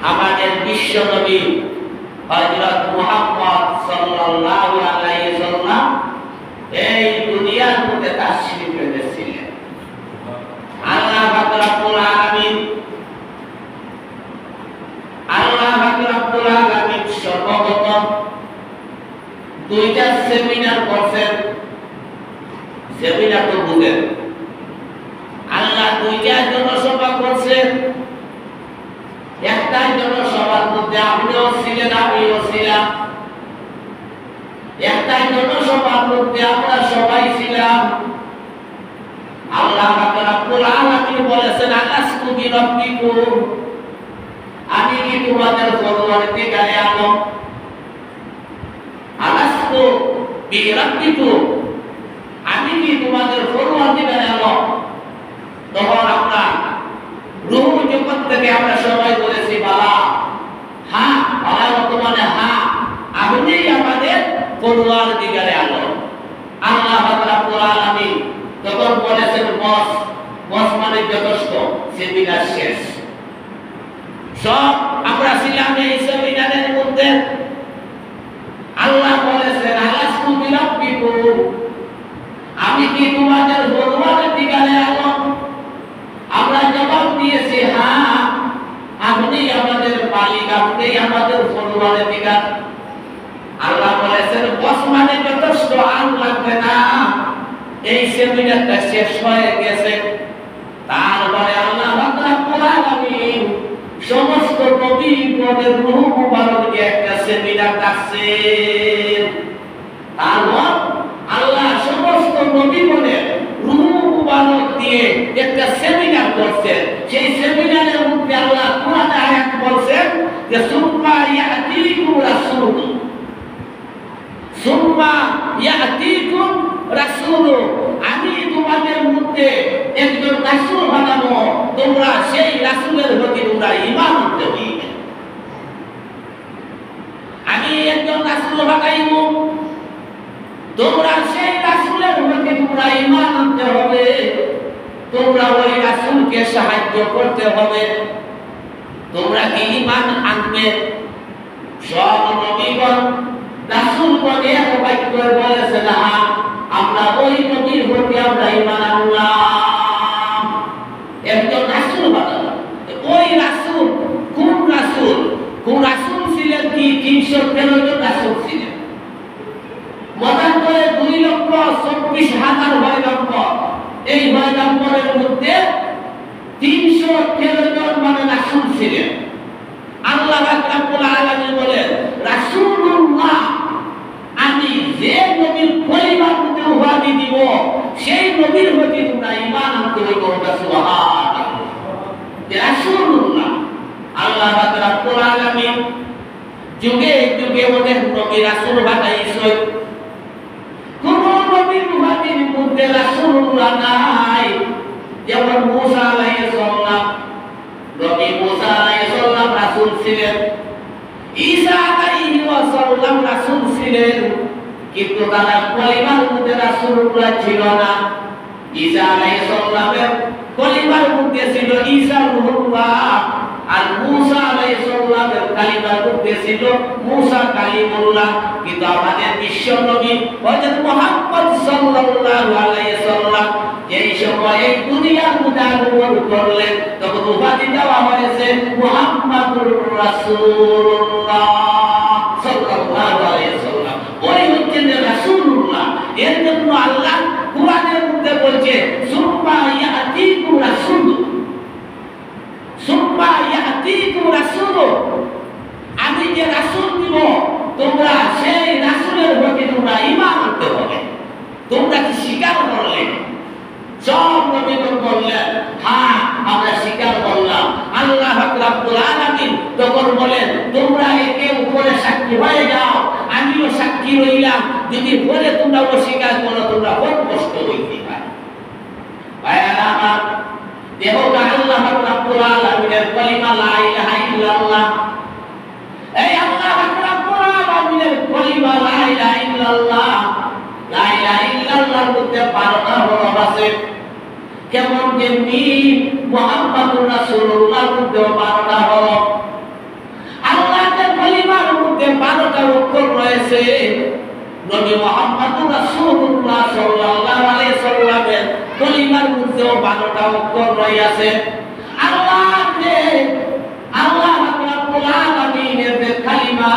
আমাদের বিশ্ব নবী হযরত মুহাম্মদ সাল্লাল্লাহু আলাইহি ওয়াসাল্লাম এই দুনিয়ার মধ্যে তাশরীফ এনেছিলেন। আল্লাহ পাক রব্বুল আলামিন সর্বপ্রথম দুইটা সেমিনার করছেন। সেমিনার তো বুঝেন, আল্লাহ দুইটা জনসভা করছেন। একটা জনসভার মধ্যে আপনিও ছিলেন, আমিও ছিলাম। একটা জনসভার মধ্যে আমরা সবাই ছিলাম। আল্লাহ পাক রব্বুল আলামিন বলেছেন, আলাস্তু বিরাব্বিকুম, আমি কি তোমাদের পরওয়ারদিগারে আলম? আলাস্তু বিরাব্বিকুম, আমি কি তোমাদের পরওয়ারদিগারে আলম? তখন আমরা রূহ জগৎ থেকে আমরা সবাই বলেছি বালা। হ্যাঁ, বালা বর্তমানে হ্যাঁ, আপনি আমাদের পরওয়ারদিগারে আলম। আল্লাহ রাব্বুল আলামিন তখন বলেছেন বস, বস মানে যথেষ্ট, সেমিনার শেষ। সব আমরা ছিলাম এই সেমিনারের মধ্যে। আল্লাহ বলেছেন, আলাস্তু বিরাব্বিকুম, আমি কি তোমাদের পরওয়ারদিগারে আলম? আমরা জবাব দিয়েছি হ্যাঁ, আপনি আমাদের মালিক, আপনি আমাদের পরওয়ারদিগার। আল্লাহ বলেছেন বস মানে যথেষ্ট, আর লাগবে না, এই সেমিনারটা শেষ হয়ে গেছে। তারপরে আল্লাহ রাব্বুল আলামিন সমস্ত নবীগণের রূহ মুবারককে একটা সেমিনার ডাকছেন। তারপর আল্লাহ সমস্ত নবীগণের রূহ মুবারক দিয়ে একটা সেমিনার করছেন। সেই সেমিনারের মধ্যে আল্লাহ কোরআনে আয়াত বলছেন যে সুম্মা ইয়াতিকুম রাসূল, সুম্মা ইয়াতিকুম রাসূল, আমি তোমাদের মধ্যে একজন রাসূল বানাবো, তোমরা সেই রাসূলের প্রতি তোমরা ঈমান আনতে হইবে। আমি একজন রাসূল বানাইব, তোমরা সেই রাসূলের প্রতি তোমরা ঈমান আনতে হবে, তোমরা ওই রাসূলকে সাহায্য করতে হবে। তোমরা কি ঈমান আনবে? সব নবীগণ রাসূলগণ এক বাক্য বলেছেন হ্যাঁ, আমরা ওই নবীর প্রতি আমরা ঈমান আনলাম। একজন রাসূল বানানো, ওই রাসূল কোন রাসূল? কোন রাসূল ছিলেন কি 313 জন রাসূল ছিলেন। মতান করে 2,24,000 পয়গম্বর। এই পয়গম্বরের মধ্যে 313 জন মানে রাসূল ছিলেন। আল্লাহ রাব্বুল আলামিন বলেন রাসূলুল্লাহ, আমি যে নবীর পরিবার মধ্যে উপাধি দিব সেই নবীর প্রতি তোমরা ঈমান আনতে হইবে। সুবহানাল্লাহ, রাসূলুল্লাহ। আল্লাহ রাব্বুল আলামিন যুগে যুগে অনেক নবী রাসূল বানাইছেন। কোন নবীর উপাধির মধ্যে রাসূলুল্লাহ নাই। যেমন মূসা আলাইহিস সালাম, নবী মূসা আলাইহিস সালাম রাসূল ছিলেন। ঈসা আলাইহিস সালাম রাসূল ছিলেন, কিন্তু তারা কলিমার মধ্যে রাসূলুল্লাহ ছিল না। ঈসা আলাইহিস সালামের কলিমার মধ্যে ছিল ঈসা রূহুল্লাহ, আর মূসা আলাইহিস সালামের কালিমার মধ্যে ছিল মূসা কালিমুল্লাহ। কিন্তু আমাদের বিশ্ব নবী হযরত মুহাম্মদ সাল্লাল্লাহু আলাইহি ওয়াসাল্লাম যেই সময় এই দুনিয়ার মধ্যে আগমন করলেন, তখন উপাধি দেওয়া হয়েছে মুহাম্মাদুর রাসূলুল্লাহ সাল্লাল্লাহু আলাইহি ওয়াসাল্লাম। ওই হচ্ছেন রাসূলুল্লাহ। এর জন্য আল্লাহ কোরআনের মধ্যে বলছে সুম্মা ইয়াতিকুম রাসূল, সুম্মা ইয়াতিকুম রাসূল, আমি যে রাসূল দিব তোমরা সেই রাসূলের প্রতি তোমরা ঈমান আনতে হবে। তোমরা কি স্বীকার করলে? সব নবীগণ বললেন হ্যাঁ, আমরা স্বীকার করলাম। আল্লাহ রাব্বুল আলামিন তখন বলেন তোমরা একে উপরে সাক্ষী হয়ে যাও, আমিও সাক্ষী রইলাম। যদি পরে তোমরা অস্বীকার করো তোমরা খুব কষ্ট হইতে পারে। ভাইরা আমার, দেখো আল্লাহ রাব্বুল আলামিনের কালিমা লা ইলাহা ইল্লাল্লাহ, এই আল্লাহ রাব্বুল আলামিনের কালিমা লা ইলাহা ইল্লাল্লাহ, লা ইলাহা ইল্লাল্লাহর মধ্যে 12টা হরফ আছে। কেমন যেমনি মুহাম্মাদুর রাসূলুল্লাহর মধ্যে 12টা হরফ। নবী মুহাম্মদুর রাসূলুল্লাহ সাল্লাল্লাহু আলাইহি সাল্লামের কলিমার মধ্যেও 12টা অক্ষর রয়েছে। আল্লাহ রাব্বুল আলামিনের যে কালিমা,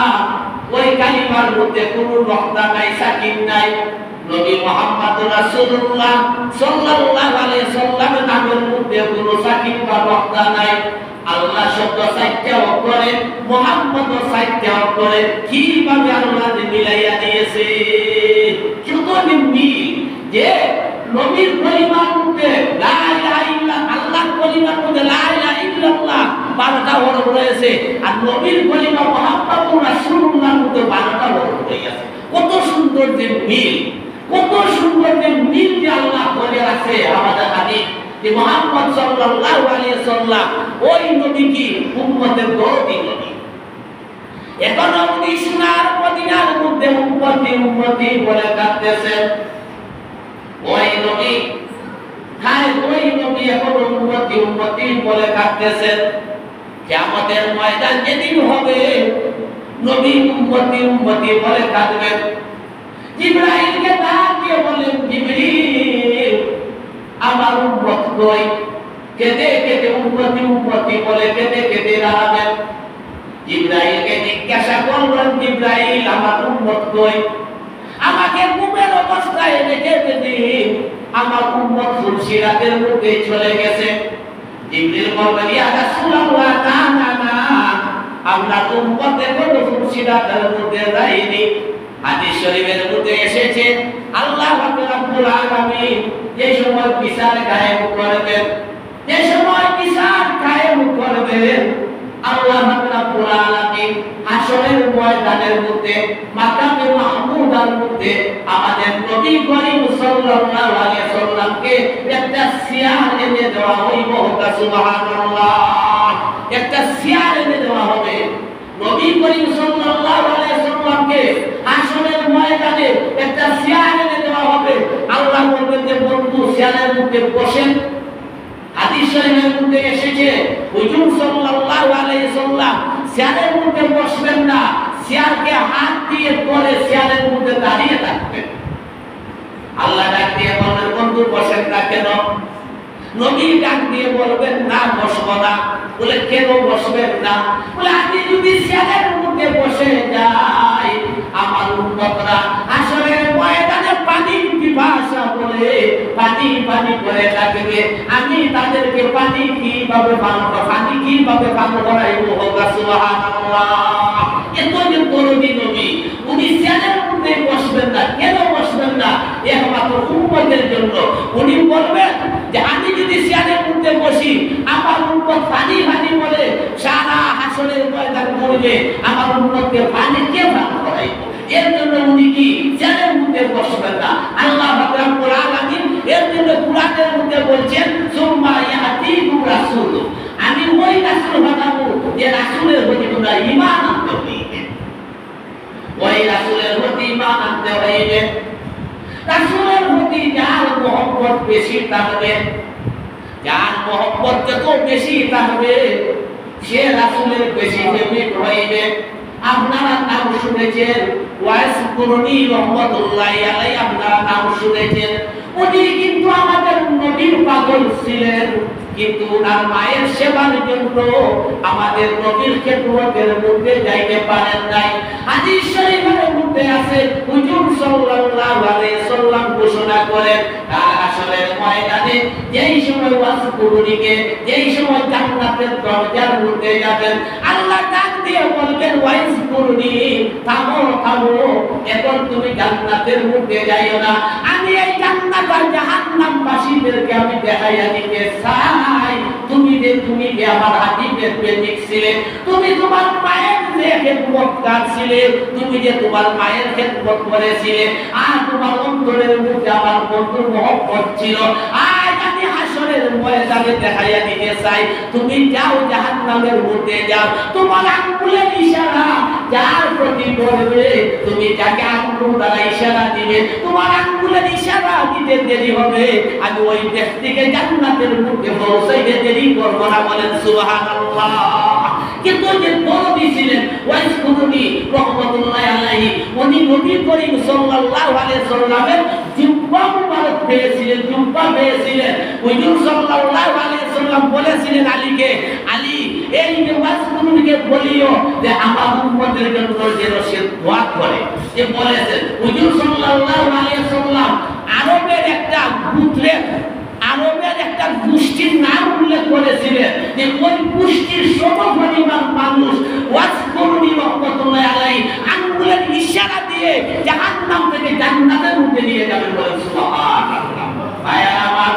ওই কালিমার মধ্যে কোনো নকতা নাই, সাকিন নাই। নবী মুহাম্মদুর রাসূলুল্লাহ সাল্লাল্লাহু আলাইহি সাল্লামের নামের মধ্যে কোনো সাকিন বা নকতা নাই। আল্লাহ শব্দ 4টা অক্ষরে, মুহাম্মদ 4টা অক্ষরে, কিভাবে আল্লাহ মিলাইয়া দিয়েছে। শুধু মিল যে নবীর কলিমার মধ্যে লা ইলাহা ইল্লাল্লাহ, আল্লাহর কলিমার মধ্যে লা ইলাহা ইল্লাল্লাহ 12টা হরফ রয়েছে, আর নবীর কলিমা মুহাম্মদুর রাসূলুল্লাহর মধ্যে 12টা হরফ রয়েছে। কত সুন্দর যে মিল, কত সুন্দর যে মিল যে আল্লাহ বলে আছে আমাদের হাদিস যে মুহাম্মদ সাল্লাল্লাহু আলাইহি সাল্লাম ওই নবী কি উম্মতের দরদি নবী। এখন আপনি সোনার মদিনার মধ্যে উম্মতি বলে কাঁদতেছেন। ওই নবী এখন উম্মতি বলে কাঁদতেছেন। কিয়ামতের ময়দান যেদিন হবে, নবী উম্মতি বলে কাঁদবেন। জিবরাইলকে ডাক দিয়ে বলেন, জিবরিল আমার উম্মত কই? কেঁদে কেঁদে উম্মতি বলে কেঁদে কেঁদে দাঁড়াবেন। জিবরাইলকে জিজ্ঞাসা করলেন, জিবরাইল আমার উম্মত কই? আমাকে ঘুমের অবস্থায় রেখে দিন, আমার উম্মত ফুলসিরাতের মধ্যে চলে গেছে। জিবরিল বললেন, ইয়া রাসূলুল্লাহ, না, আপনার উম্মত এখনো ফুলসিরাতের মধ্যে যায়নি। হাদিস শরীফের মধ্যে এসেছে আল্লাহ রাব্বুল আলামিন যে সময় বিচার কায়েম করবেন, আল্লাহ রাব্বুল আলামিন হাসরের ময়দানের মধ্যে মাকামে মাহমুদার মধ্যে আমাদের নবী করিম সাল্লাল্লাহু আলাইহি সাল্লামকে একটা চেয়ার এনে দেওয়া হইব। সুবহানাল্লাহ, একটা চেয়ার এনে দেওয়া হবে। নবী করিম সাল্লাল্লাহু আলাইহি সাল্লামকে হাসরের ময়দানে একটা চেয়ার এনে দেওয়া হবে। আল্লাহ বলবেন যে বন্ধু চেয়ারের মধ্যে বসেন। হাদিস শরীফের মধ্যে এসেছে হুজুর সাল্লাল্লাহু আলাইহি সাল্লাম চেয়ারের মধ্যে বসবেন না, চেয়ারকে হাত দিয়ে ধরে চেয়ারের মধ্যে দাঁড়িয়ে থাকবেন। আল্লাহ ডাক দিয়ে বলবেন, বন্ধু বসেন না কেন? নবী ডাক দিয়ে বলবেন, না বসবো না। বলে কেন বসবেন না? বলে আমি যদি চেয়ারের মধ্যে বসে যাই, আমার উম্মতরা আসরের ময়দানে পানির পিপাসা বলে পানি করে থাকবে। আমি তাদেরকে পানি কিভাবে পান করাইব? সুবহানাল্লাহ। এত যে দরদি নবী, উনি চেয়ারের মধ্যে বসবেন না। কেন বসবেন না? একমাত্র উম্মতের জন্য। উনি বলবেন যে আমি যদি চেয়ারের মধ্যে বসি, আমার উম্মত পানি বলে সারা হাসরের ময়দান করবে, আমার উম্মতকে পানি কে পান করাইব? এর জন্য উনি কি চেয়ারের মধ্যে বসবেন না। আল্লাহ রাব্বুল আলামিন এর জন্য কুরআনের মধ্যে বলছেন, সুম্মা ইয়াতিকু রাসূল, আমি ওই রাসূল বানাবো যে রাসূলের প্রতি তোমরা ঈমান আনতে হইবে। ওই রাসূলের প্রতি ঈমান আনতে হইবে। রাসূলের প্রতি যার মহব্বত বেশি থাকবে, যার মহব্বত যত বেশি থাকবে, সে রাসূলের বেশি প্রেমিক হইবে। আপনারা নাম শুনেছেন ওয়াইস কুরনি রহমাতুল্লাহি আলাইহি, আপনারা নাম শুনেছেন। উনি কিন্তু আমাদের নবীর পাগল ছিলেন, কিন্তু তার মায়ের সেবার জন্য আমাদের নবীর খেদমতের মধ্যে যাইতে পারেন নাই। হাদিস শরীফের মধ্যে আছে হুজুর সাল্লাল্লাহু আলাইহি সাল্লাম ঘোষণা করেন, তার আসরের ময়দানে যেই সময় ওয়াজ কুরনিকে, যেই সময় জান্নাতের দরজার মধ্যে যাবেন, আল্লাহ ডাক দিয়ে বলবেন, ওয়াইজ কুরনি, থামো, এখন তুমি জান্নাতের মধ্যে যাইও না। আমি এই জান্নাত আর জাহান্নামবাসীদেরকে আমি দেখাইয়া দিতে চাই। তুমি যে আমার হাবিবের প্রেমিক ছিলে, তুমি তোমার মায়ের যে খেদমতগার ছিলে, তুমি যে তোমার মায়ের খেদমত করেছিলে, আর তোমার অন্তরের মধ্যে আমার বন্ধুর মহব্বত ছিল, আজ আমি হাসরের ময়দানে দেখাইয়া দিতে চাই। তুমি যাও জাহান্নামের মধ্যে যাও, তোমার আঙ্গুলের ইশারা যার প্রতি করবে, তুমি যাকে আঙ্গুল দ্বারা ইশারা দিবে, তোমার আঙ্গুলের ইশারা দিতে দেরি হবে, আমি ওই ব্যক্তিকে জান্নাতের মধ্যে পৌঁছাইতে দেরি করব না। বলেন সুবহানাল্লাহ। কিন্তু যে দরদি ছিলেন ওয়াইস কুরুনি রহমাতুল্লাহ আলাইহি, উনি নবী করিম সাল্লাল্লাহু আলাইহি সাল্লামের জিহ্বা মুবারক পেয়েছিলেন, জিহ্বা পেয়েছিলেন। হুজুর সাল্লাল্লাহু আলাইহি সাল্লাম বলেছিলেন আলীকে, আলী এই যে ওয়াইস কুরুনিকে বলিও যে আমার উম্মতের জন্য যেন সে দোয়া করে। যে বলেছেন হুজুর সাল্লাল্লাহু আলাইহি সাল্লাম আরবের একটা গোত্রের, আরবের একটা গোষ্ঠীর নাম উল্লেখ করেছিলেন যে ওই গোষ্ঠীর সমপরিমাণ মানুষ ওয়াসকুরুনি রহমাতুল্লাহ আলাইহি আঙ্গুলের ইশারা দিয়ে জাহান্নাম থেকে জান্নাতের মধ্যে নিয়ে যাবেন বলেন সুবহানাল্লাহ। ভাইয়া আমার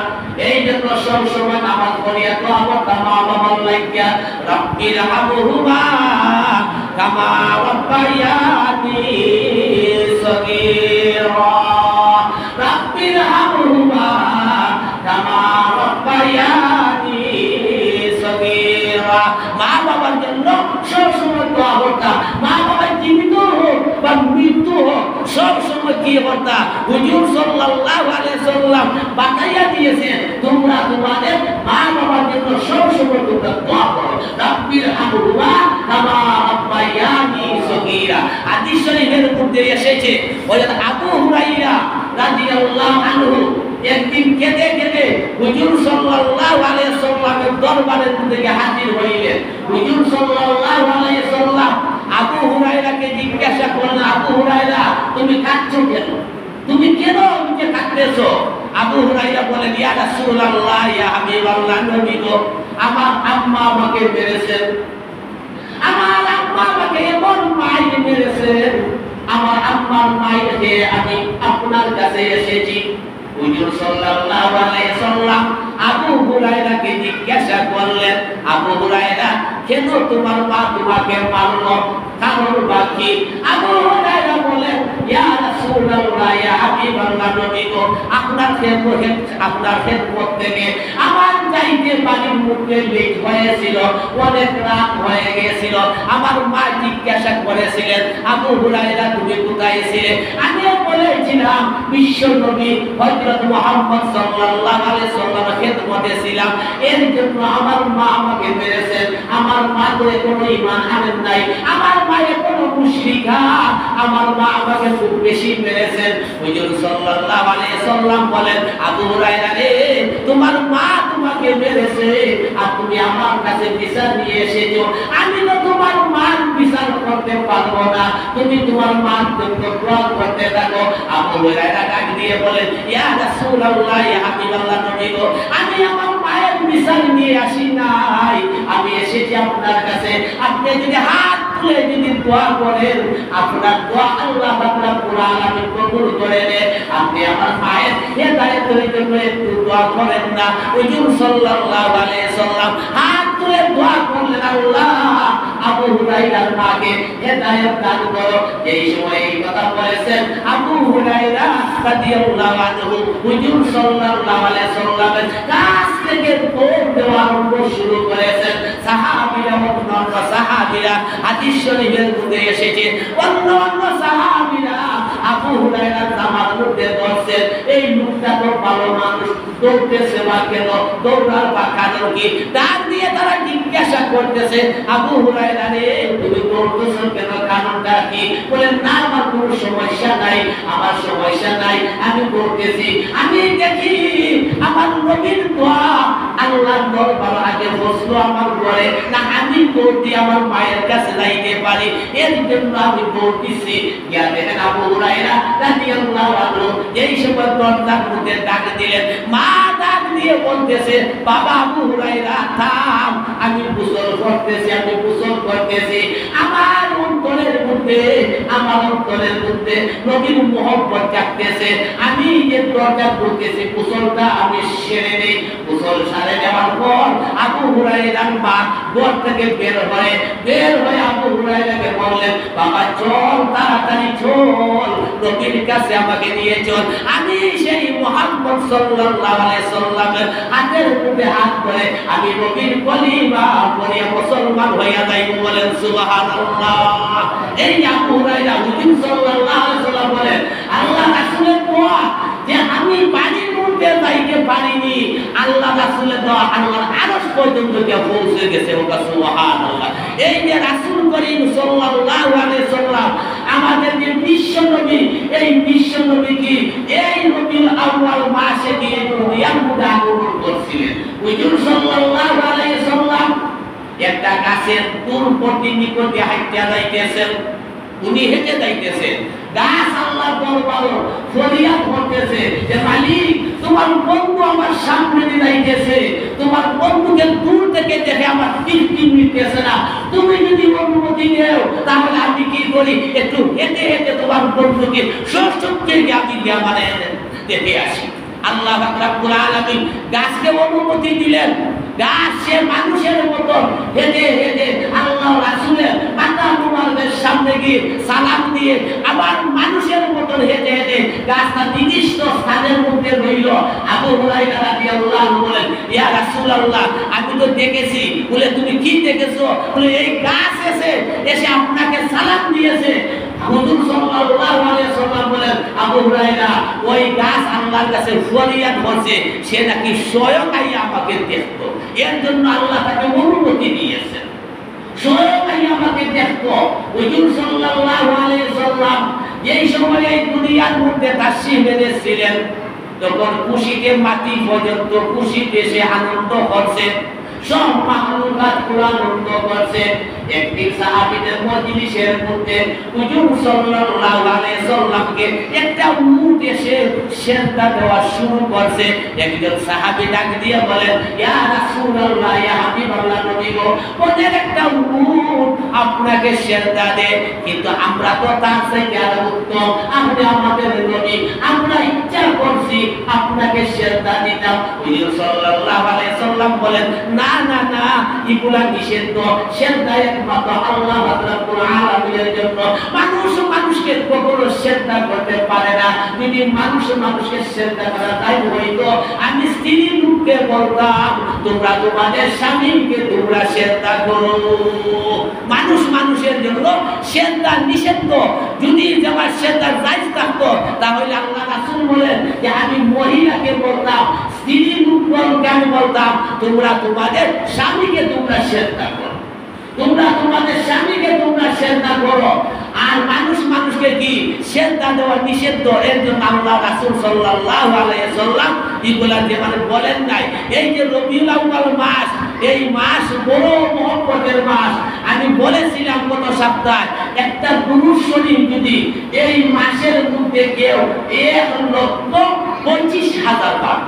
এই যে সব সময় নামাজ পড়ি এত আমার মা বাবার লাগিয়া রব্বির হামহুমা কামা রাব্বায়ানি সগীরা, রব্বির হামহুমা কামা রাব্বায়ানি সগীরা। মা বাবার জন্য সব সময় দোয়া করতাম, মা বাবা জীবিত হোক বা মৃত্যু হোক সব সময় কি করতাম। হুজুর সাল্লাল্লাহু আলাইহি সাল্লাম বাতাইয়া দিয়েছেন তোমরা তোমাদের মা বাবার জন্য সব সময় তোমরা দোয়া করো, রব্বির হামহুমা কামা রাব্বায়ানি সগীরা। হাদিস শরীফের মধ্যে এসেছে হযরত আবু হুরায়রা রাদিয়াল্লাহু আনহু একদিন কেঁদে কেঁদে হুজুর সাল্লাল্লাহু আলাইহি সাল্লামের দরবারে থেকে হাজির হইলেন। হুজুর সাল্লাল্লাহু আলাইহি সাল্লাম আবু হুরায়রাকে জিজ্ঞাসা করলেন, আবু হুরায়রা তুমি কাঁদছো কেন? তুমি কেন আমাকে কাঁদতেছো? আবু হুরায়রা বলেন, ইয়া রাসূলুল্লাহ, ইয়া হাবিবাল্লাহ, নবী গো, আমার আম্মা আমাকে মেরেছেন, আমার আম্মা আমাকে এমন মাইর মেরেছেন, আমার আম্মার মাইরকে আমি আপনার কাছে এসেছি। হুজুর সাল্লাল্লাহু আলাইহি সাল্লাম আবু হুরায়রাকে জিজ্ঞাসা করলেন, আবু হুরায়রা কেন তোমার মা তোমাকে মারলো? কারণ বাকি? আবু হুরায়রা বলেন, ইয়া রাসূলুল্লাহ, ইয়া হাবিবাল্লাহ, নবী গো, আপনার খেদমত থেকে আমার যাইতে বাড়ির মুখে লেট হয়েছিল, অনেক রাত হয়ে গিয়েছিল। আমার মা জিজ্ঞাসা করেছিলেন, আবু হুরায়রা তুমি কোথায় ছিলে? আমিও বলেছিলাম বিশ্ব নবী হযরত মুহাম্মদ সাল্লাল্লাহু আলাইহি সাল্লামের খেদমতে ছিলাম, এর জন্য আমার মা আমাকে মেরেছেন। আমার মা তো এখনো ঈমান আনেন নাই, আমার মা এখনো মুশরিকা, আমার মা আমাকে খুব বেশি মেরেছেন। হুজুর সাল্লাল্লাহু আলাইহি সাল্লাম বলেন, আবু হুরায়রা রে, তোমার মা তোমাকে মেরেছে আর তুমি আমার কাছে বিচার নিয়ে এসেছো। আমি তো তোমার মার বিচার করতে পারবো না, তুমি তোমার মার জন্য দোয়া করতে থাকো। আবু হুরায়রা ডাক দিয়ে বলেন, ইয়া রাসূলুল্লাহ, ইয়া হাবিবাল্লাহ, নবী গো, আমি আমার মায়ের বিচার নিয়ে আসি নাই, আমি এসেছি আপনার কাছে। আপনি যদি হাত তুলে যদি দোয়া করেন, আপনার দোয়া আল্লাহ পাক রব্বুল আলামিন কবুল করে নেন। আপনি আমার মায়ের হেদায়েতের জন্য একটু দোয়া করেন না? হুজুর সাল্লাল্লাহু আলাইহি সাল্লাম হাত তুলে দোয়া করলেন, আল্লাহ আবু হুরায়রার মাকে হেদায়েত দান করো। এই সময় এই কথা বলেছেন আবু হুরায়রা রাদিয়াল্লাহু আনহু হুজুর সাল্লাল্লাহু আলাইহি সাল্লামের কাছ থেকে দৌড় দেওয়া আরম্ভ শুরু করেছেন। সাহাবীরা, অন্যান্য সাহাবীরা, হাদিস শরীফের মধ্যে এসেছে অন্যান্য সাহাবীরা আবু হুরায়রার জামার মধ্যে ধরছেন, এই লোকটা তো ভালো মানুষ, দৌড়তেছে বা কেন, দৌড়ার বা কারণ কি? ডাক দিয়ে তারা জিজ্ঞাসা করতেছে, আবু হুরায়রা রে, তুমি দৌড়তেছো কেন, কারণটা কি? বলেন, না আমার কোনো সমস্যা নাই, আমার সমস্যা নাই, আমি দৌড়তেছি, আমি দেখি আমার নবীর দোয়া আল্লাহর দরবার আগে বসলো আমার ঘরে, না আমি দৌড় দিয়ে আমার মায়ের কাছে যাইতে পারি, এর জন্য আমি দৌড়তেছি। ইয়া দেখেন আবু হুরায়রা রাদিয়াল্লাহু আনহু এই সময় দরজার মধ্যে ডাক দিলেন। মা ডাক দিয়ে বলতেছে, বাবা আবু হুরায়রা থাম, আমি গোসল করতেছি, আমি গোসল করতেছি। আমার অন্তরের মধ্যে নবীর মুহাব্বত জাগতেছে। আমি যে দরজা খুলতেছি, গোসলটা আমি সেরে নেই। গোসল সারে নেওয়ার পর আবু হুরায়রার মা ঘর থেকে বের হয়ে আবু হুরায়রাকে বললেন, বাবা চল, তাড়াতাড়ি চল, নবীর কাছে আমাকে নিয়ে চল, আমি সেই মুহাম্মদ সাল্লাল্লাহু আলাইহি সাল্লামের হাতের মধ্যে হাত ধরে আমি নবীর কলিমা পড়ে মুসলমান হইয়া যাই। বলেন সুবহানাল্লাহ। এই আবু হুরায়রা হুজুর সাল্লাল্লাহু আলাইহি সাল্লাম বলেন, আল্লাহ রাসূলের দোয়া যে আমি পানির মধ্যে যাইতে পারিনি, আল্লাহ রাসূলের দোয়া আল্লাহর আরশ পর্যন্ত গিয়ে পৌঁছে গেছে। ওয়া সুবহানাল্লাহ। এই যে রাসূল করিম সাল্লাল্লাহু আলাইহি সাল্লাম আমাদের যে বিশ্ব নবী, এই বিশ্ব নবী কি এই রবিউল আউয়াল মাসে গিয়ে দুনিয়ার মধ্যে আগমন করছিলেন। হুজুর সাল্লাল্লাহু আলাইহি সাল্লাম একটা গাছের পূর্ববর্তী নিকটে হাঁটতে যাইতেছেন। উনি হেঁটে যাইতেছেন, গাছ আল্লাহর দরবারে ফরিয়াদ করতেছে যে মালিক, তোমার বন্ধু আমার সামনে দিয়ে যাইতেছে, তোমার বন্ধুকে দূর থেকে দেখে আমার তৃপ্তি মিলতেছে না, তুমি যদি অনুমতি দেও তাহলে আমি কি করি, একটু হেঁটে হেঁটে তোমার বন্ধুকে সশক্তি আমি মানে দেখে আসি। আল্লাহ রাব্বুল আলামিন গাছকে অনুমতি দিলেন। গাছ সে মানুষের মতো হেঁটে হেঁটে আল্লাহ রাসূলের মাতা মুবারকের সামনে গিয়ে সালাম দিয়ে আবার মানুষের মতো হেঁটে হেঁটে গাছটা নির্দিষ্ট স্থানের মধ্যে রইল। আবু হুরায়রা রাদিয়াল্লাহু আনহু বলেন, ইয়া রাসূলুল্লাহ, আমি তো দেখেছি। বলে, তুমি কি দেখেছো? বলে, এই গাছ এসে আপনাকে সালাম দিয়েছে। হুজুর সাল্লাল্লাহু আলাইহি ওয়াসাল্লাম বলেন, আবু হুরায়রা, ওই গাছ আল্লাহর কাছে ফরিয়াদ করছে, সে নাকি স্বয়ং আইয়া আমাকে দেখতো, এর জন্য আল্লাহ তাকে অনুমতি দিয়েছেন, স্বয়ং আইয়া আমাকে দেখতো। হুজুর সাল্লাল্লাহু আলাইহি ওয়াসাল্লাম এই সময় এই দুনিয়ার মধ্যে তাশরীফ এনেছিলেন, তখন খুশিতে মাটি পর্যন্ত খুশিতে সে আনন্দ করছে, সব মাখলুকাত কুরআন আনন্দ করছে। একদিন সাহাবীদের মজলিসের মধ্যে হুজুর সাল্লাল্লাহু আলাইহি সাল্লামকে একটা উট এসে সিজদা দেওয়া শুরু করছে। একজন সাহাবী ডাক দিয়ে বলেন, ইয়া রাসূলুল্লাহ, ইয়া হাবিবাল্লাহ, নবী গো, ওদের একটা উট আপনাকে সিজদা দেয়, কিন্তু আমরা তো তার থেকে আরো উত্তম, আপনি আমাদের নবী, আমরা ইচ্ছা করছি আপনাকে সিজদা দিতাম। হুজুর সাল্লাল্লাহু আলাইহি সাল্লাম বলেন, না না না, এগুলা নিষিদ্ধ, সিজদা একমাত্র আল্লাহ রাব্বুল আলামিনের জন্য। মানুষ মানুষকে কখনো সিজদা করতে পারে না। যদি মানুষ মানুষকে সিজদা করা তাই হইতো, আমি স্ত্রী লোককে বলতাম, তোমরা তোমাদের স্বামীকে তোমরা সিজদা করো। মানুষ মানুষের জন্য সিজদা নিষিদ্ধ। যদি আমার সিজদা জায়েজ থাকতো তাহলে আল্লাহ রাসূল বলেন যে আমি মহিলাকে বলতাম, স্ত্রী লোককে আমি বলতাম, তোমরা তোমাদের স্বামীকে তোমরা সিজদা করো, তোমরা তোমাদের স্বামীকে তোমরা সিজদা করো। আর মানুষ মানুষকে কি সিজদা দেওয়া নিষিদ্ধ, এর জন্য আল্লাহ রাসূল সাল্লাল্লাহু আলাইহি সাল্লাম এগুলা যে মানে বলেন নাই। এই যে রবিউল আউয়াল মাস, এই মাস বড় মহব্বতের মাস। আমি বলেছিলাম গত সপ্তাহে, একটা দুরূদ শরীফ যদি এই মাসের মধ্যে কেউ 1,25,000 বার,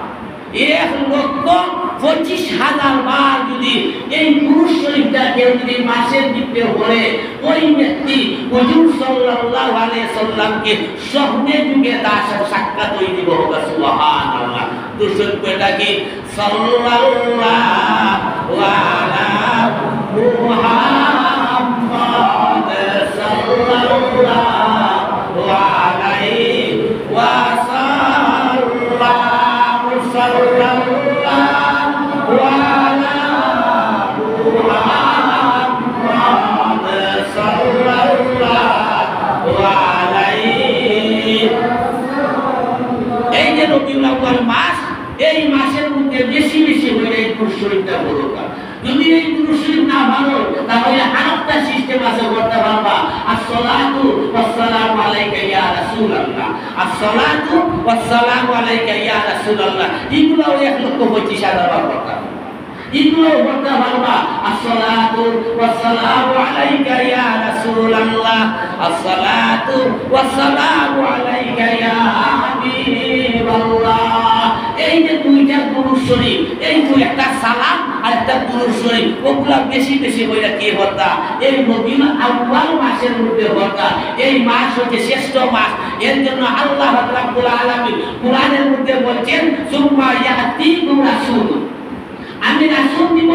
1,25,000 বার যদি এই দুরূদ শরীফটা কেউ যদি মাসের দিকে পড়ে, ওই ব্যক্তি হুজুর সাল্লাল্লাহু আলাইহি সাল্লামকে স্বপ্নে যুগে তার সাথে সাক্ষাৎ হয়ে দিব। সুবহানাল্লাহ। দুরূদ কয়টা কি? সাল্লাল্লাহু আলা মুহাম্মাদ সাল্লাল্লাহু আলাইহি ওয়াসাল্লাম, সাল্লাল্লাহু আলা মুহাম্মাদ সাল্লাল্লাহু আলাইহি। এই যে রবিউল আউয়াল মাস, এই মাসের মধ্যে বেশি বেশি হয়ে এই দুরূদ শরীফটা পড়বা। যদি এই দুরূদ শরীফ না ভালো, তাহলে আরেকটা সিস্টেম আছে, করতে পারবা, আসসালাতু ওয়াসসালামু আলাইকা ইয়া রাসূলুল্লাহ, আসসালাতু ওয়াসসালামু আলাইকা ইয়া রাসূলুল্লাহ। এগুলো 1,25,000 বার করতে হবে, এগুলো করতে পারবা। আসসালাতু ওয়াসসালামু আলাইকা ইয়া রাসূলুল্লাহ, আসসালাতু ওয়াসসালামু আলাইকা ইয়া হাবিবাল্লাহ। এই যে দুইটা দুরূদ শরীফ, এই দুই, একটা সালাম আর একটা দুরূদ শরীফ, ওগুলা বেশি বেশি হইরা কি হতা এই রবিউল আউয়াল মাসের মধ্যে হতা। এই মাস হচ্ছে শ্রেষ্ঠ মাস। এর জন্য আল্লাহ রাব্বুল আলামিন কোরআনের মধ্যে বলেন, সুম্মা ইয়াতিকুম রাসূল, আমি রাসূল দিব,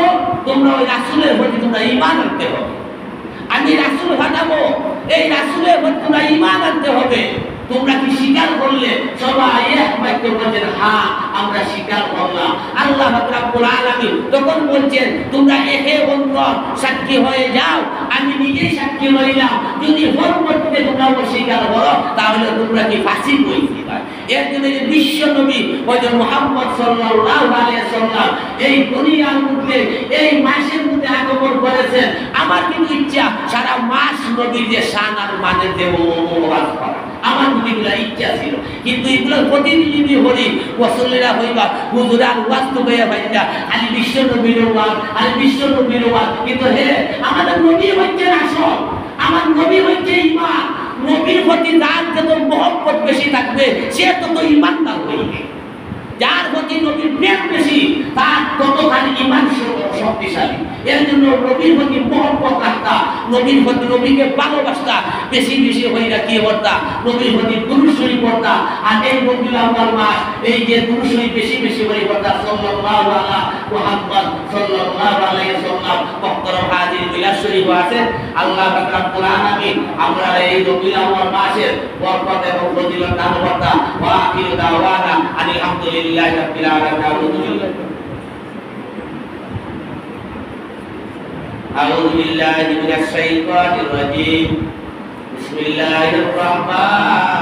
তোমরা ওই রাসূলের প্রতি তোমরা ঈমান আনতে হবে। আমি রাসূল পাঠাবো, এই রাসূলের প্রতি তোমরা ঈমান আনতে হবে। তোমরা কি স্বীকার করলে? সবাই এক বাক্যে বলছেন, হ্যাঁ আমরা স্বীকার করলাম। আল্লাহ রাব্বুল আলামিন তখন বলছেন, তোমরা একে অন্য সাক্ষী হয়ে যাও, আমি নিজেই সাক্ষী সাক্ষী রইলাম যদি পরবর্তীতে তোমরা অস্বীকার করো তাহলে তোমরা কি ফাঁসি বইতে পারো। এর জন্য বিশ্ব নবী হযরত মুহাম্মদ সাল্লাল্লাহু আলাইহি ওয়াসাল্লাম এই দুনিয়ার মধ্যে এই মাসের মধ্যে আগমন করেছেন। আমার কিন্তু ইচ্ছা সারা মাস নবীর যে শান আর মানের যে ওয়াজ করা আমার দুইগুলা ইচ্ছা ছিল, কিন্তু এগুলো প্রতিনিধি হরি ওয়াসল্লিরা হইবা হুজুর আর ওয়াজ তো হইয়া ভাইটা খালি বিশ্ব নবীর ওয়াজ আর বিশ্ব নবীর ওয়াজ। কিন্তু হে আমাদের নবী হচ্ছে আসল, আমার নবী হচ্ছে ঈমান। নবীর প্রতি যার যত মহব্বত বেশি থাকবে সে তত ঈমানদার হইবে। যার প্রতি নবীর প্রেম বেশি তার ততখানি ঈমান শক্তিশালী। এর জন্য নবীর প্রতি মহব্বত রাখতা, নবীর প্রতি নবীকে ভালোবাসতা, বেশি বেশি হইরা কি করতা নবীর প্রতি দুরূদ শরীফ পড়তা। আর এই রবিউল আউয়াল মাস এই যে দুরূদ শরীফ বেশি বেশি করে পড়তা সাল্লাল্লাহু আলা মুহাম্মদ সাল্লাল্লাহু আলাইহি ওয়াসাল্লাম মুহতারাম হাজির মিলাদ শরীফ আছে। আল্লাহ পাক রব্বুল আলামিন আমরা এই রবিউল আউয়াল মাসের বরকত এবং ফজিলত দান করতা। ওয়া আখিরু দাওয়ানা আলহামদুলিল্লাহি রাব্বিল আলামিন। أعوذ بالله من الشيطان الرجيم. بسم الله الرحمن